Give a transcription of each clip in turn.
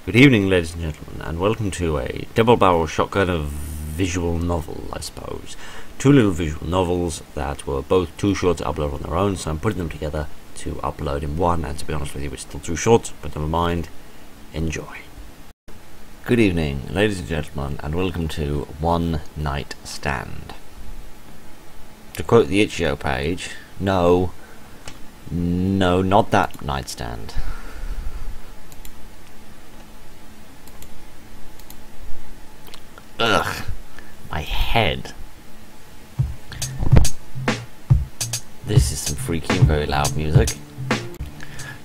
Good evening, ladies and gentlemen, and welcome to a double-barrel shotgun of visual novel, I suppose. Two little visual novels that were both too short to upload on their own, so I'm putting them together to upload in one, and to be honest with you, it's still too short, but never mind. Enjoy. Good evening, ladies and gentlemen, and welcome to One Nightstand. To quote the Itch.io page, no, not that nightstand. Ugh, my head. This is some freaky and very loud music.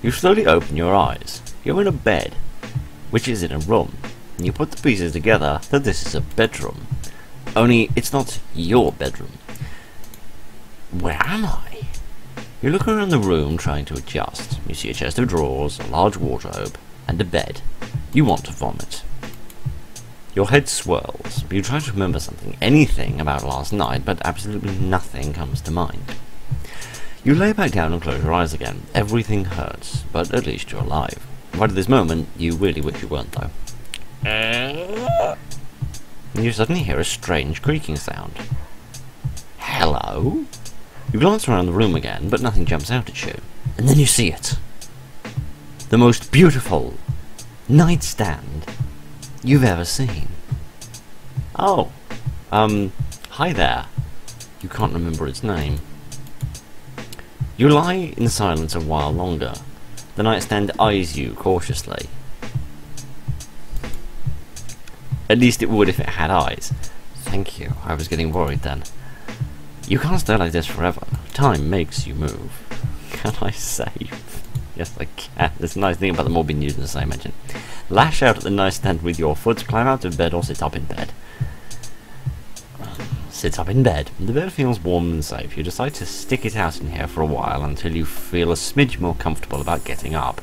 You slowly open your eyes. You're in a bed, which is in a room, and you put the pieces together that this is a bedroom. Only it's not your bedroom. Where am I? You look around the room trying to adjust. You see a chest of drawers, a large wardrobe, and a bed. You want to vomit. Your head swirls. You try to remember something, anything about last night, but absolutely nothing comes to mind. You lay back down and close your eyes again. Everything hurts, but at least you're alive. Right at this moment, you really wish you weren't, though. And you suddenly hear a strange creaking sound. Hello? You glance around the room again, but nothing jumps out at you. And then you see it. The most beautiful nightstand you've ever seen. Oh, hi there. You can't remember its name. You lie in silence a while longer. The nightstand eyes you cautiously. At least it would if it had eyes. Thank you, I was getting worried then. You can't stay like this forever. Time makes you move. Can I save? Yes, I can. That's a nice thing about them all being used in the same engine. Lash out at the nightstand with your foot, climb out of bed or sit up in bed. Sit up in bed. The bed feels warm and safe. You decide to stick it out in here for a while until you feel a smidge more comfortable about getting up.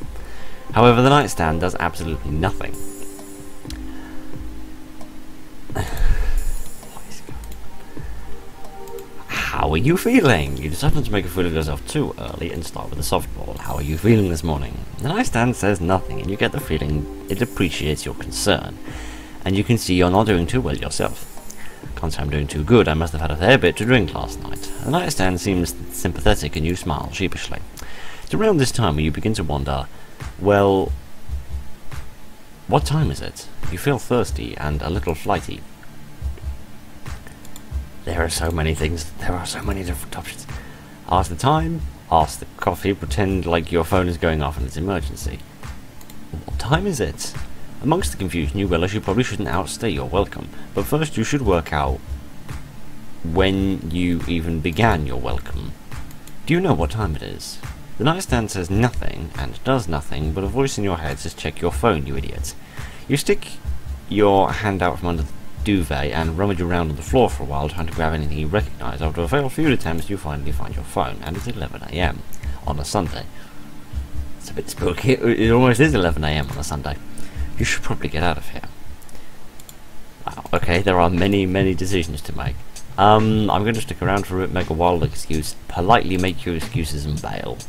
However, the nightstand does absolutely nothing. How are you feeling? You decide not to make a fool of yourself too early and start with a softball. How are you feeling this morning? The nightstand says nothing, and you get the feeling it appreciates your concern. And you can see you're not doing too well yourself. Can't say I'm doing too good. I must have had a fair bit to drink last night. The nightstand seems sympathetic, and you smile sheepishly. It's around this time where you begin to wonder, well, what time is it? You feel thirsty and a little flighty. There are so many things, there are so many different options. Ask the time, ask the coffee, pretend like your phone is going off and it's an emergency. What time is it? Amongst the confusion you realise you probably shouldn't outstay your welcome, but first you should work out when you even began your welcome. Do you know what time it is? The nightstand says nothing and does nothing, but a voice in your head says check your phone, you idiot. You stick your hand out from under the duvet and rummage around on the floor for a while trying to grab anything you recognise. After a failed few attempts you finally find your phone, and it's 11 AM on a Sunday. It's a bit spooky. It almost is 11 AM on a Sunday. You should probably get out of here. Wow, okay, there are many decisions to make. I'm going to stick around for it, make a wild excuse, politely make your excuses and bail.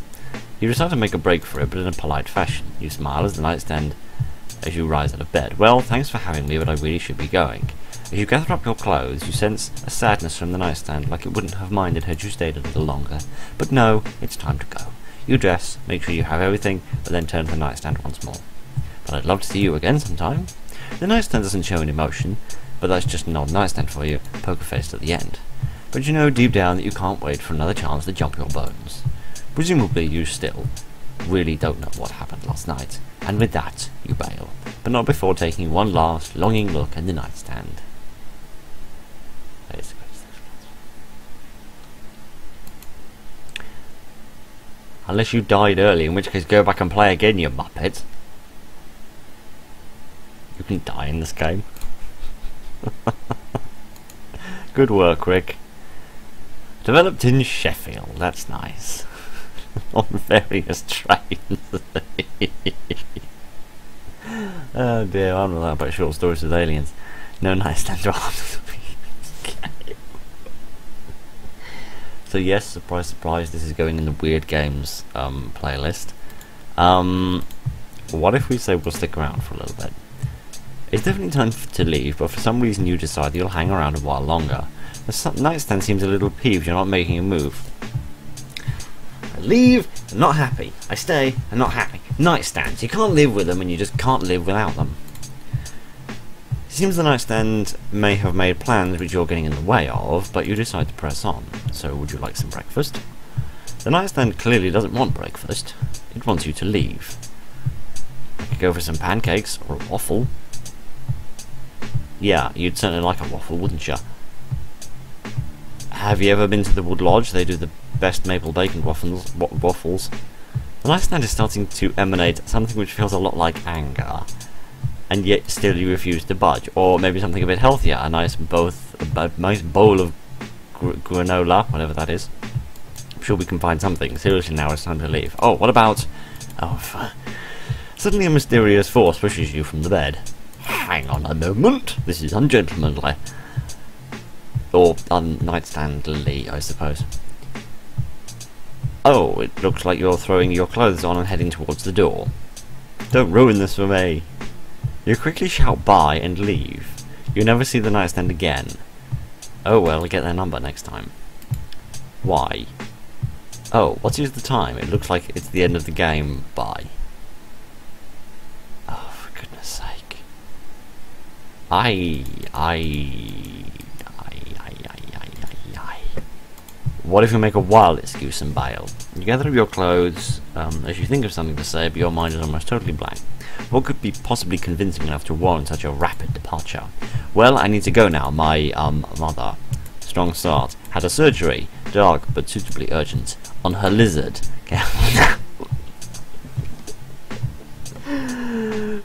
You decide to make a break for it, but in a polite fashion. You smile as the nightstand as you rise out of bed. Well, thanks for having me, but I really should be going. As you gather up your clothes, you sense a sadness from the nightstand, like it wouldn't have minded had you stayed a little longer. But no, it's time to go. You dress, make sure you have everything, but then turn to the nightstand once more. But I'd love to see you again sometime. The nightstand doesn't show an emotion, but that's just an old nightstand for you, poker-faced at the end. But you know deep down that you can't wait for another chance to jump your bones. Presumably you still really don't know what happened last night, and with that you bail, but not before taking one last longing look at the nightstand. Unless you died early, in which case go back and play again, you muppet. You can die in this game. Good work, Rick. Developed in Sheffield, that's nice. On various trains. Oh dear, I'm not about short stories with aliens. No nightstand draft. So yes, surprise surprise, this is going in the weird games playlist. What if we say we'll stick around for a little bit? It's definitely time to leave, but for some reason you decide you'll hang around a while longer. The nightstand seems a little peeved you're not making a move. I leave, I'm not happy. I stay, I'm not happy. Nightstands, you can't live with them and you just can't live without them. It seems the nightstand may have made plans which you're getting in the way of, but you decide to press on. So would you like some breakfast? The nightstand clearly doesn't want breakfast. It wants you to leave. You could go for some pancakes or a waffle. Yeah, you'd certainly like a waffle, wouldn't you? Have you ever been to the Wood Lodge? They do the best maple bacon waffles. The nightstand is starting to emanate something which feels a lot like anger, and yet still you refuse to budge. Or maybe something a bit healthier, a nice bowl of granola, whatever that is. I'm sure we can find something. Seriously, now it's time to leave. Oh, what about... Oh, suddenly a mysterious force pushes you from the bed. Hang on a moment, this is ungentlemanly. Or unnightstandly, I suppose. Oh, it looks like you're throwing your clothes on and heading towards the door. Don't ruin this for me. You quickly shout bye and leave. You never see the nightstand again. Oh well, get their number next time. Why? Oh, what is the time? It looks like it's the end of the game. Bye. Oh, for goodness sake. What if you make a wild excuse and bail? You gather up your clothes as you think of something to say, but your mind is almost totally blank. What could be possibly convincing enough to warrant such a rapid departure? Well, I need to go now. My mother, strong start, had a surgery, dark but suitably urgent, on her lizard.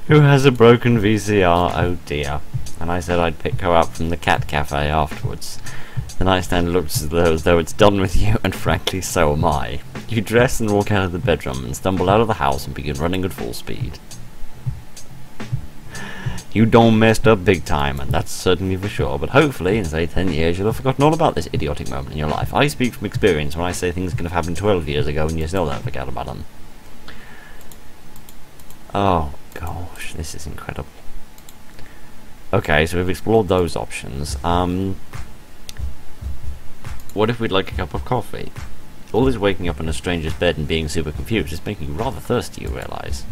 Who has a broken VCR? Oh dear. And I said I'd pick her up from the cat cafe afterwards. The nightstand looks as though it's done with you, and frankly, so am I. You dress and walk out of the bedroom, and stumble out of the house and begin running at full speed. You done messed up big time, and that's certainly for sure, but hopefully, in say 10 years, you'll have forgotten all about this idiotic moment in your life. I speak from experience when I say things could have happened 12 years ago, and you still don't forget about them. Oh, gosh, this is incredible. Okay, so we've explored those options. What if we'd like a cup of coffee? All this waking up in a stranger's bed and being super confused is making you rather thirsty, you realise.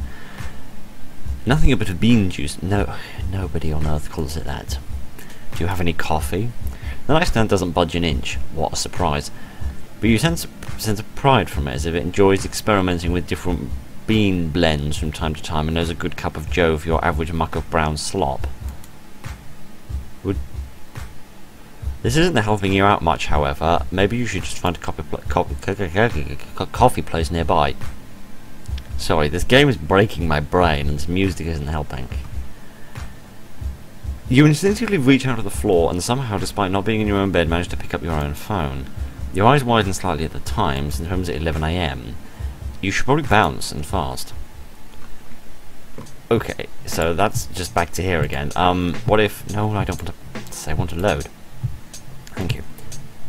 Nothing a bit of bean juice. No, nobody on earth calls it that. Do you have any coffee? The nightstand doesn't budge an inch. What a surprise. But you sense a pride from it, as if it enjoys experimenting with different bean blends from time to time and knows a good cup of joe for your average muck of brown slop. This isn't helping you out much, however. Maybe you should just find a coffee place nearby. Sorry, this game is breaking my brain and this music isn't helping. You instinctively reach out to the floor and somehow, despite not being in your own bed, manage to pick up your own phone. Your eyes widen slightly at the time, since it was at 11 AM. You should probably bounce, and fast. Okay, so that's just back to here again. What if... No, I don't want to say I want to load. Thank you.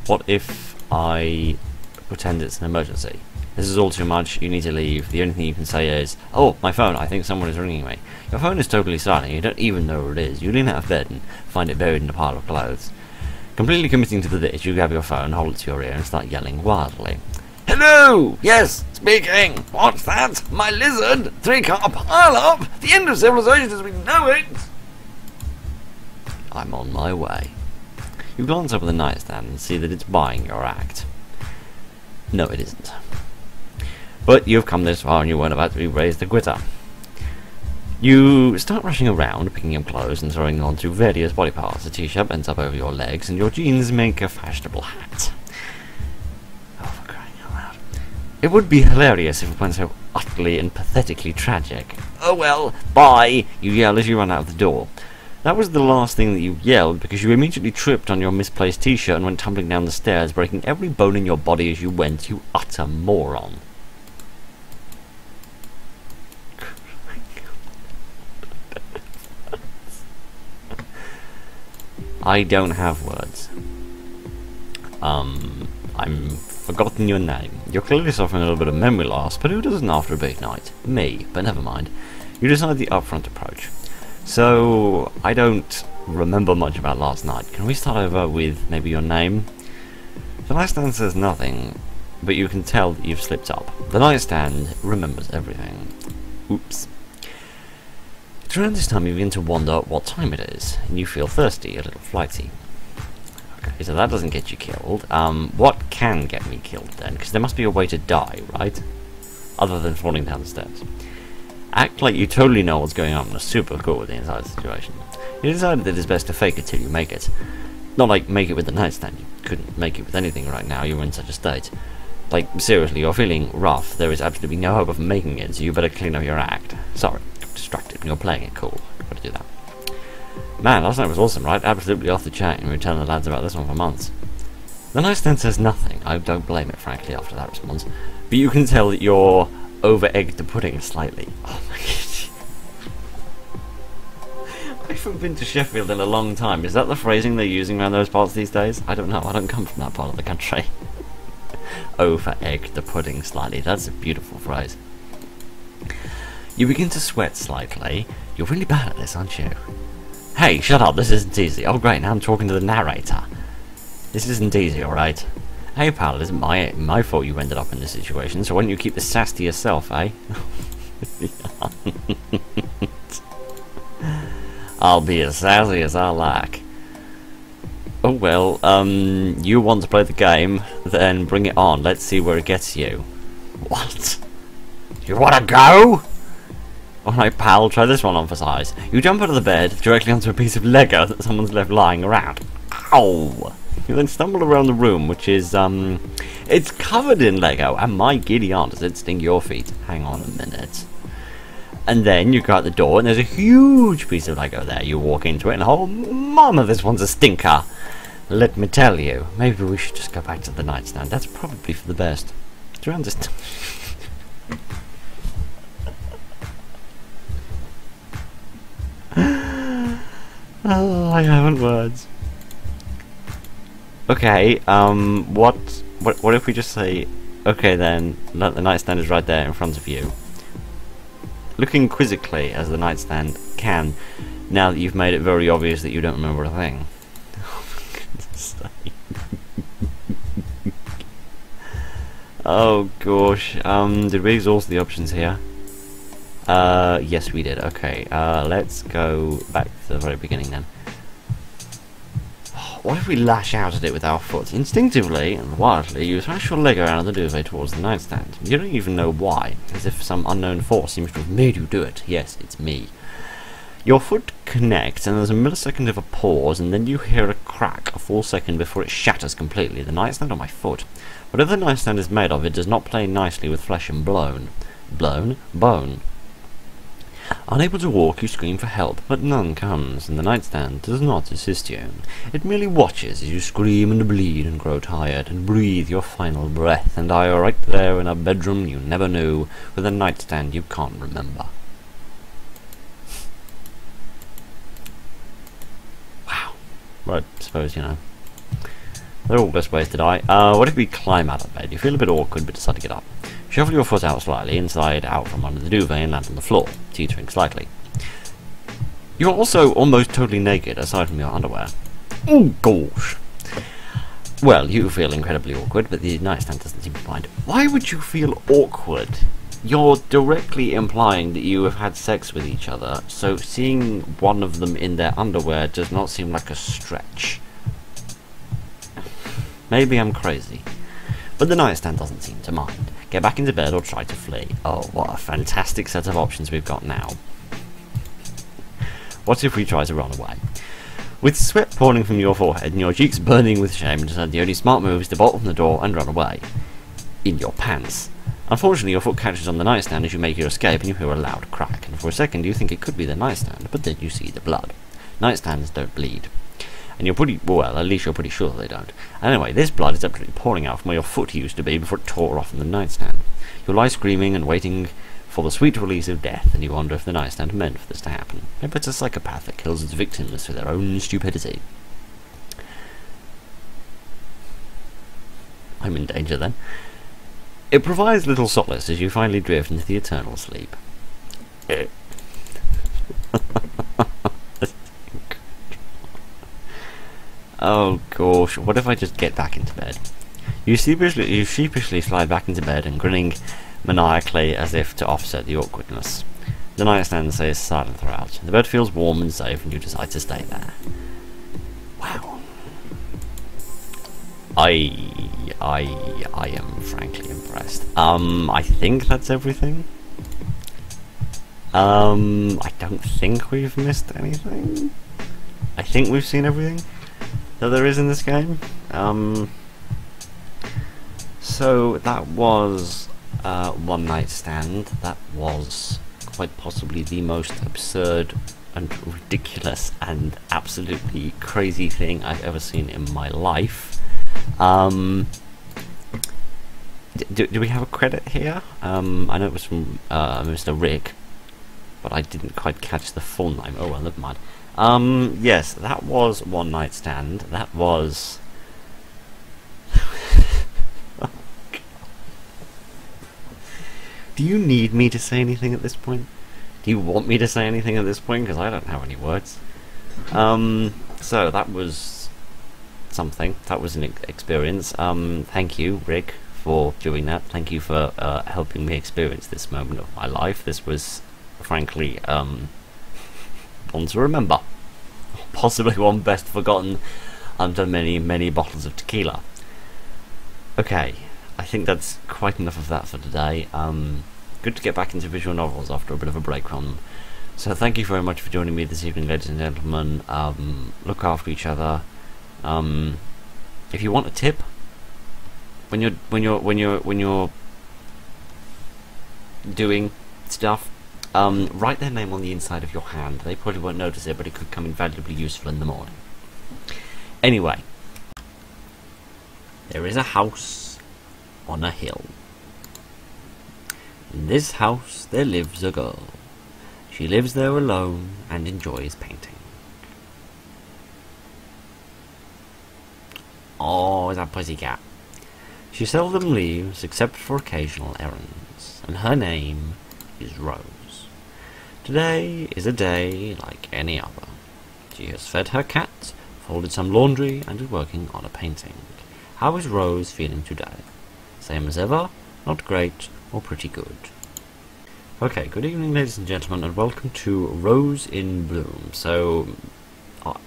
What if I pretend it's an emergency? This is all too much, you need to leave. The only thing you can say is, oh, my phone, I think someone is ringing me. Your phone is totally silent, you don't even know where it is. You lean out of bed and find it buried in a pile of clothes. Completely committing to this, you grab your phone, hold it to your ear and start yelling wildly. Hello! Yes, speaking! What's that? My lizard? 3-car pile up! The end of civilization as we know it! I'm on my way. You glance up at the nightstand and see that it's buying your act. No, it isn't. But you've come this far and you weren't about to be raised a quitter. You start rushing around, picking up clothes and throwing onto various body parts. A t-shirt bends up over your legs and your jeans make a fashionable hat. Oh, for crying out loud. It would be hilarious if it weren't so utterly and pathetically tragic. Oh well, bye, you yell as you run out of the door. That was the last thing that you yelled, because you immediately tripped on your misplaced t-shirt and went tumbling down the stairs, breaking every bone in your body as you went, you utter moron. I don't have words. I've forgotten your name. You're clearly suffering a little bit of memory loss, but who doesn't after a big night? Me, but never mind. You decide the upfront approach. So, I don't remember much about last night. Can we start over with maybe your name? The nightstand says nothing, but you can tell that you've slipped up. The nightstand remembers everything. Oops. It's around this time you begin to wonder what time it is, and you feel thirsty, a little flighty. Okay, so that doesn't get you killed. What can get me killed then? Because there must be a way to die, right? Other than falling down the stairs. Act like you totally know what's going on and are super cool with the entire situation. You decided that it's best to fake it till you make it. Not like make it with the nightstand. You couldn't make it with anything right now, you were in such a state. Like, seriously, you're feeling rough. There is absolutely no hope of making it, so you better clean up your act. Sorry, got distracted. You're playing it cool. Gotta do that. Man, last night was awesome, right? Absolutely off the chain. We were telling the lads about this one for months. The nightstand says nothing. I don't blame it, frankly, after that response. But you can tell that you're over-egged the pudding slightly. Oh my god. I haven't been to Sheffield in a long time. Is that the phrasing they're using around those parts these days? I don't know. I don't come from that part of the country. Over-egged the pudding slightly. That's a beautiful phrase. You begin to sweat slightly. You're really bad at this, aren't you? Hey, shut up. This isn't easy. Oh, great. Now I'm talking to the narrator. This isn't easy, alright? Hey, pal. It isn't my fault you ended up in this situation, so why don't you keep the sass to yourself, eh? I'll be as sassy as I like. Oh well, you want to play the game, then bring it on. Let's see where it gets you. What? You wanna go? Alright pal, try this one on for size. You jump out of the bed, directly onto a piece of Lego that someone's left lying around. Ow! You then stumble around the room, which is, it's covered in Lego, and my giddy aunt, does it sting your feet? Hang on a minute. And then you go out the door, and there's a huge piece of Lego there. You walk into it, and oh, mama, this one's a stinker. Let me tell you, maybe we should just go back to the nightstand. That's probably for the best. Do you understand? Oh, I haven't words. Okay, what if we just say, okay then, the nightstand is right there in front of you. Looking quizzically as the nightstand can, now that you've made it very obvious that you don't remember a thing. Oh for goodness sake. Oh gosh, did we exhaust the options here? Yes we did, okay, let's go back to the very beginning then. What if we lash out at it with our foot? Instinctively and wildly, you thrash your leg around the duvet towards the nightstand. You don't even know why, as if some unknown force seems to have made you do it. Yes, it's me. Your foot connects, and there's a millisecond of a pause, and then you hear a crack a full second before it shatters completely. The nightstand on my foot. Whatever the nightstand is made of, it does not play nicely with flesh and bone. Bone. Unable to walk, you scream for help, but none comes, and the nightstand does not assist you. It merely watches as you scream and bleed and grow tired, and breathe your final breath, and die right there in a bedroom you never knew, with a nightstand you can't remember. Wow. Right, I suppose, you know. They're all best ways to die. What if we climb out of bed? You feel a bit awkward, but decide to get up. Shuffle your foot out slightly, inside out from under the duvet, and land on the floor, teetering slightly. You're also almost totally naked, aside from your underwear. Oh gosh! Well, you feel incredibly awkward, but the nightstand doesn't seem to mind. Why would you feel awkward? You're directly implying that you have had sex with each other, so seeing one of them in their underwear does not seem like a stretch. Maybe I'm crazy. But the nightstand doesn't seem to mind. Get back into bed or try to flee. Oh, what a fantastic set of options we've got now. What if we try to run away? With sweat pouring from your forehead and your cheeks burning with shame, and decide the only smart move is to bolt from the door and run away. In your pants. Unfortunately, your foot catches on the nightstand as you make your escape, and you hear a loud crack, and for a second you think it could be the nightstand, but then you see the blood. Nightstands don't bleed. And you're pretty, well, at least you're pretty sure they don't. Anyway, this blood is absolutely pouring out from where your foot used to be before it tore off from the nightstand. You lie screaming and waiting for the sweet release of death, and you wonder if the nightstand meant for this to happen. Maybe it's a psychopath that kills its victims for their own stupidity. I'm in danger then. It provides little solace as you finally drift into the eternal sleep. Oh gosh, what if I just get back into bed? You sheepishly slide back into bed and grinning maniacally as if to offset the awkwardness. The nightstand stays silent throughout. The bed feels warm and safe and you decide to stay there. Wow. I am frankly impressed. I think that's everything. I don't think we've missed anything. I think we've seen everything that there is in this game. So that was One Night Stand. That was quite possibly the most absurd and ridiculous and absolutely crazy thing I've ever seen in my life. Do we have a credit here? I know it was from Mr. Rick, but I didn't quite catch the full name. Oh well, never mind. Yes, that was One Night Stand. That was... Do you need me to say anything at this point? Do you want me to say anything at this point? Because I don't have any words. So that was something. That was an experience. Thank you, Rick, for doing that. Thank you for helping me experience this moment of my life. This was, frankly, one to remember. Possibly one best forgotten under many, many bottles of tequila. Okay, I think that's quite enough of that for today. Good to get back into visual novels after a bit of a break from them. So thank you very much for joining me this evening, ladies and gentlemen. Look after each other. If you want a tip when you're doing stuff, write their name on the inside of your hand. They probably won't notice it, but it could come invaluably useful in the morning. Anyway, there is a house on a hill. In this house there lives a girl. She lives there alone and enjoys painting. Oh, that pussycat. She seldom leaves except for occasional errands, and her name is Rose. Today is a day like any other. She has fed her cat, folded some laundry, and is working on a painting. How is Rose feeling today? Same as ever? Not great, or pretty good. Okay, good evening ladies and gentlemen, and welcome to Rose in Bloom. So,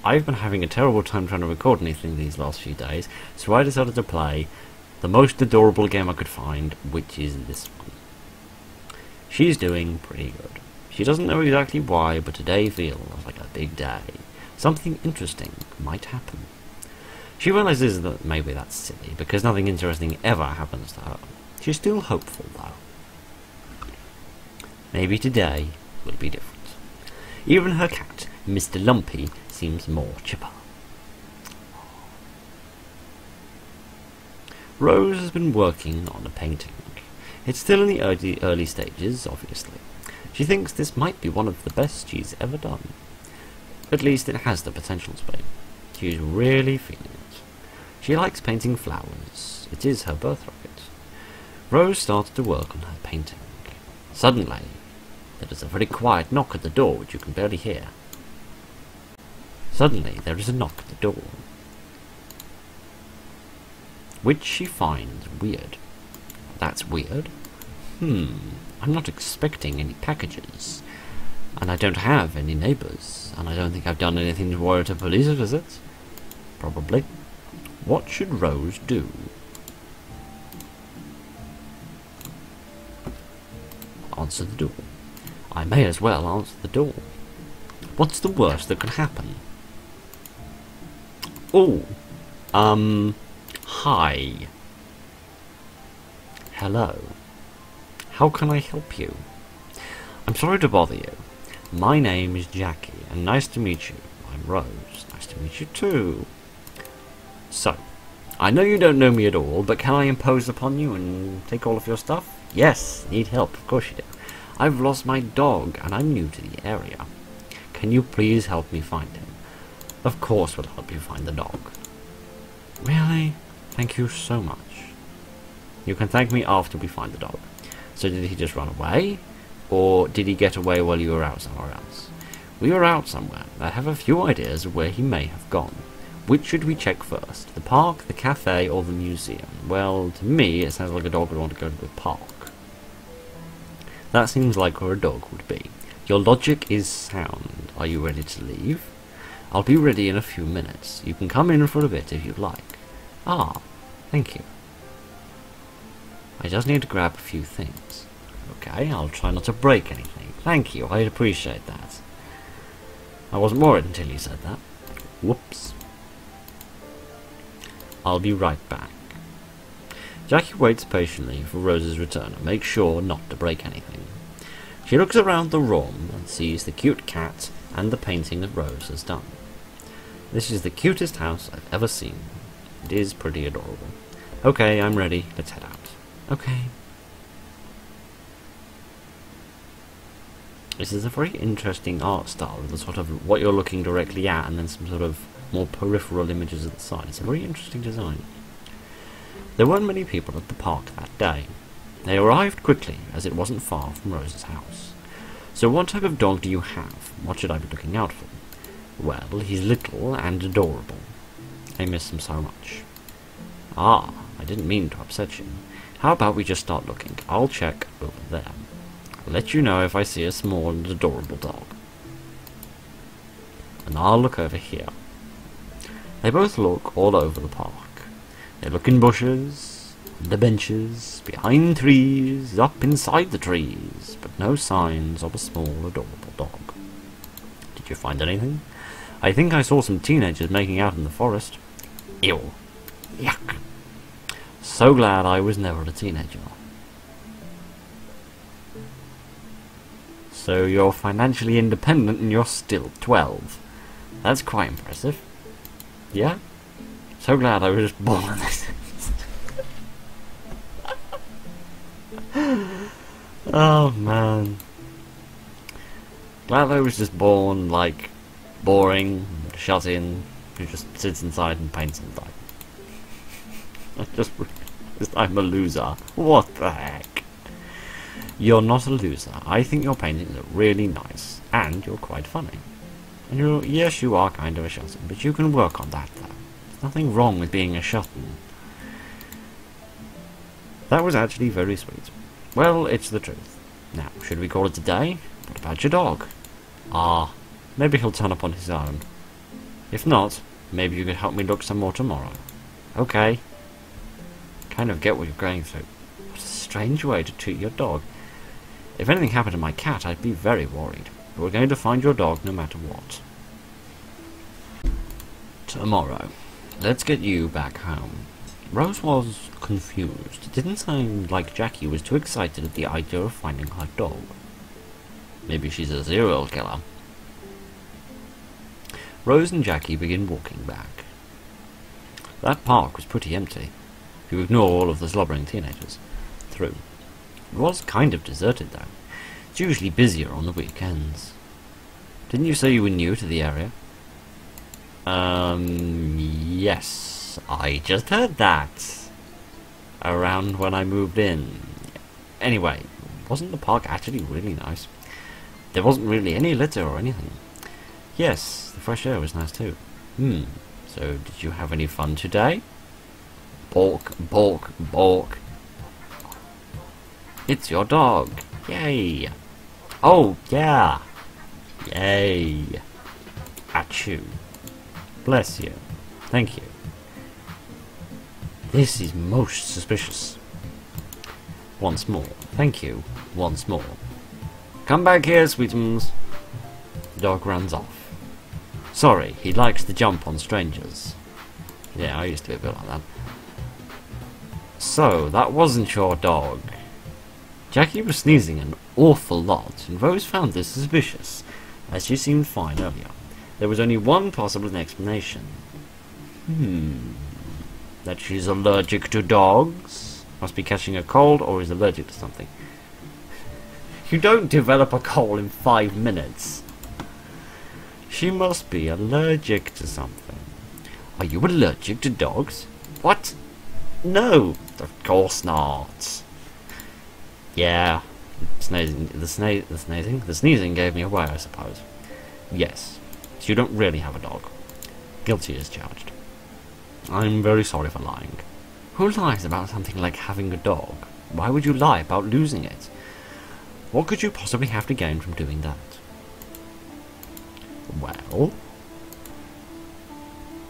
I've been having a terrible time trying to record anything these last few days, so I decided to play the most adorable game I could find, which is this one. She's doing pretty good. She doesn't know exactly why, but today feels like a big day. Something interesting might happen. She realizes that maybe that's silly, because nothing interesting ever happens to her. She's still hopeful, though. Maybe today will be different. Even her cat, Mr. Lumpy, seems more chipper. Rose has been working on a painting. It's still in the early stages, obviously. She thinks this might be one of the best she's ever done. At least it has the potential to be. She's really feeling it. She likes painting flowers. It is her birthright. Rose started to work on her painting. Suddenly, there is a very quiet knock at the door which you can barely hear. Suddenly, there is a knock at the door, which she finds weird. That's weird. I'm not expecting any packages, and I don't have any neighbours, and I don't think I've done anything to warrant a police visit. Probably. What should Rose do? Answer the door. I may as well answer the door. What's the worst that can happen? Oh, hi. Hello. How can I help you? I'm sorry to bother you. My name is Jackie, and nice to meet you. I'm Rose. Nice to meet you too. So, I know you don't know me at all, but can I impose upon you and take all of your stuff? Yes, need help, of course you do. I've lost my dog, and I'm new to the area. Can you please help me find him? Of course we'll help you find the dog. Really? Thank you so much. You can thank me after we find the dog. So did he just run away? Or did he get away while you were out somewhere else? We were out somewhere. I have a few ideas of where he may have gone. Which should we check first? The park, the cafe, or the museum? Well, to me, it sounds like a dog would want to go to the park. That seems like where a dog would be. Your logic is sound. Are you ready to leave? I'll be ready in a few minutes. You can come in for a bit if you'd like. Ah, thank you. I just need to grab a few things. Okay, I'll try not to break anything. Thank you, I'd appreciate that. I wasn't worried until you said that. Whoops. I'll be right back. Jackie waits patiently for Rose's return and makes sure not to break anything. She looks around the room and sees the cute cat and the painting that Rose has done. This is the cutest house I've ever seen. It is pretty adorable. Okay, I'm ready. Let's head out. Okay. This is a very interesting art style, the sort of what you're looking directly at and then some sort of more peripheral images at the side. It's a very interesting design. There weren't many people at the park that day. They arrived quickly, as it wasn't far from Rose's house. So what type of dog do you have? What should I be looking out for? Well, he's little and adorable. I miss him so much. Ah, I didn't mean to upset you. How about we just start looking? I'll check over there. I'll let you know if I see a small and adorable dog. And I'll look over here. They both look all over the park. They look in bushes, under benches, behind trees, up inside the trees, but no signs of a small, adorable dog. Did you find anything? I think I saw some teenagers making out in the forest. Ew. Yuck. So glad I was never a teenager. So you're financially independent and you're still 12. That's quite impressive. Yeah? So glad I was born in this. Oh man. Glad I was just born, like, boring, shut in, who just sits inside and paints all day. I just realised I'm a loser. What the heck? You're not a loser. I think your paintings are really nice, and you're quite funny. And yes, you are kind of a shut-in, but you can work on that, though. There's nothing wrong with being a shut-in. That was actually very sweet. Well, it's the truth. Now, should we call it a day? What about your dog? Ah, maybe he'll turn up on his own. If not, maybe you could help me look some more tomorrow. Okay. Kind of get what you're going through. What a strange way to treat your dog. If anything happened to my cat, I'd be very worried. But we're going to find your dog no matter what. Tomorrow. Let's get you back home. Rose was confused. It didn't sound like Jackie was too excited at the idea of finding her dog. Maybe she's a serial killer. Rose and Jackie begin walking back. That park was pretty empty, if you ignore all of the slobbering teenagers. Through. It was kind of deserted though. It's usually busier on the weekends. Didn't you say you were new to the area? Yes, I just heard that. Around when I moved in. Anyway, wasn't the park actually really nice? There wasn't really any litter or anything. Yes, the fresh air was nice too. So did you have any fun today? Balk, balk, balk. It's your dog. Yay. Oh, yeah. Yay. Achoo. Bless you. Thank you. This is most suspicious. Once more. Thank you. Once more. Come back here, sweetums. The dog runs off. Sorry, he likes to jump on strangers. Yeah, I used to be a bit like that. So, that wasn't your dog. Jackie was sneezing an awful lot, and Rose found this suspicious, as she seemed fine earlier. There was only one possible explanation. That she's allergic to dogs? Must be catching a cold or is allergic to something. You don't develop a cold in 5 minutes. She must be allergic to something. Are you allergic to dogs? What? No, of course not. Yeah, the sneezing gave me away, I suppose. Yes, so you don't really have a dog. Guilty as charged. I'm very sorry for lying. Who lies about something like having a dog? Why would you lie about losing it? What could you possibly have to gain from doing that? Well,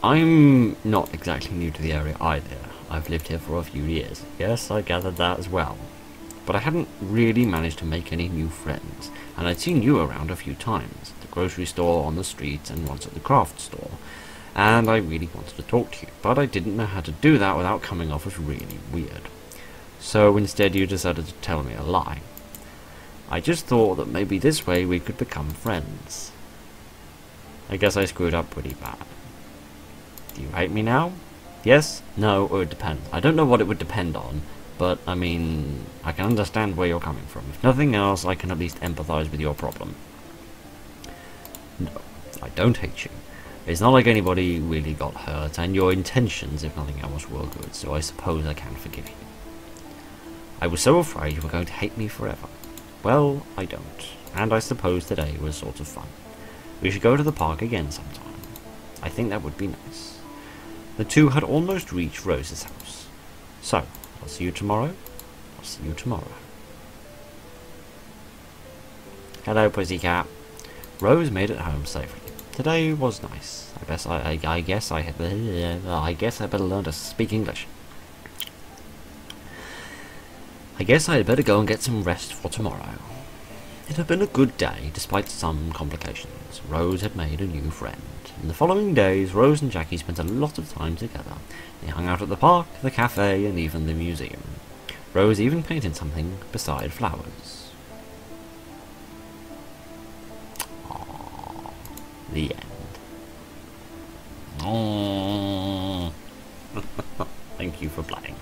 I'm not exactly new to the area either. I've lived here for a few years. Yes, I gathered that as well. But I hadn't really managed to make any new friends, and I'd seen you around a few times. The grocery store, on the street, and once at the craft store. And I really wanted to talk to you, but I didn't know how to do that without coming off as really weird. So instead you decided to tell me a lie. I just thought that maybe this way we could become friends. I guess I screwed up pretty bad. Do you hate me now? Yes? No? Or it depends. I don't know what it would depend on, but I mean, I can understand where you're coming from. If nothing else, I can at least empathize with your problem. No, I don't hate you. It's not like anybody really got hurt, and your intentions, if nothing else, were good, so I suppose I can forgive you. I was so afraid you were going to hate me forever. Well, I don't, and I suppose today was sort of fun. We should go to the park again sometime. I think that would be nice. The two had almost reached Rose's house. So, I'll see you tomorrow. I'll see you tomorrow. Hello, pussycat. Rose made it home safely. Today was nice. I guess I better learn to speak English. I guess I had better go and get some rest for tomorrow. It had been a good day, despite some complications. Rose had made a new friend. In the following days, Rose and Jackie spent a lot of time together. They hung out at the park, the cafe, and even the museum. Rose even painted something beside flowers. Aww. The end. Aww. Thank you for playing.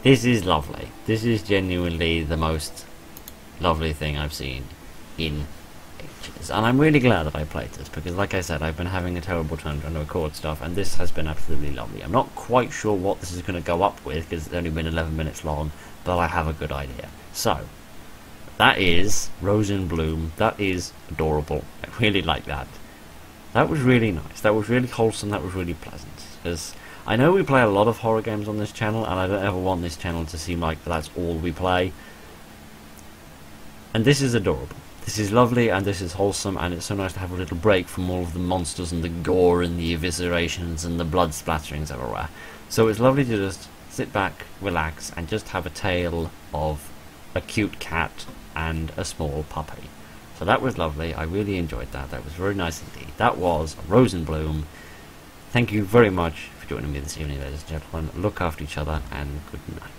This is lovely. This is genuinely the most lovely thing I've seen in ages. And I'm really glad that I played this, because like I said, I've been having a terrible time trying to record stuff, and this has been absolutely lovely. I'm not quite sure what this is going to go up with, because it's only been 11 minutes long, but I have a good idea. So, that is Rose in Bloom. That is adorable. I really like that. That was really nice. That was really wholesome. That was really pleasant. Because I know we play a lot of horror games on this channel, and I don't ever want this channel to seem like that's all we play. And this is adorable. This is lovely, and this is wholesome, and it's so nice to have a little break from all of the monsters and the gore and the eviscerations and the blood splatterings everywhere. So it's lovely to just sit back, relax, and just have a tale of a cute cat and a small puppy. So that was lovely. I really enjoyed that. That was very nice indeed. That was Rose in Bloom. Thank you very much for joining me this evening, ladies and gentlemen. Look after each other, and good night.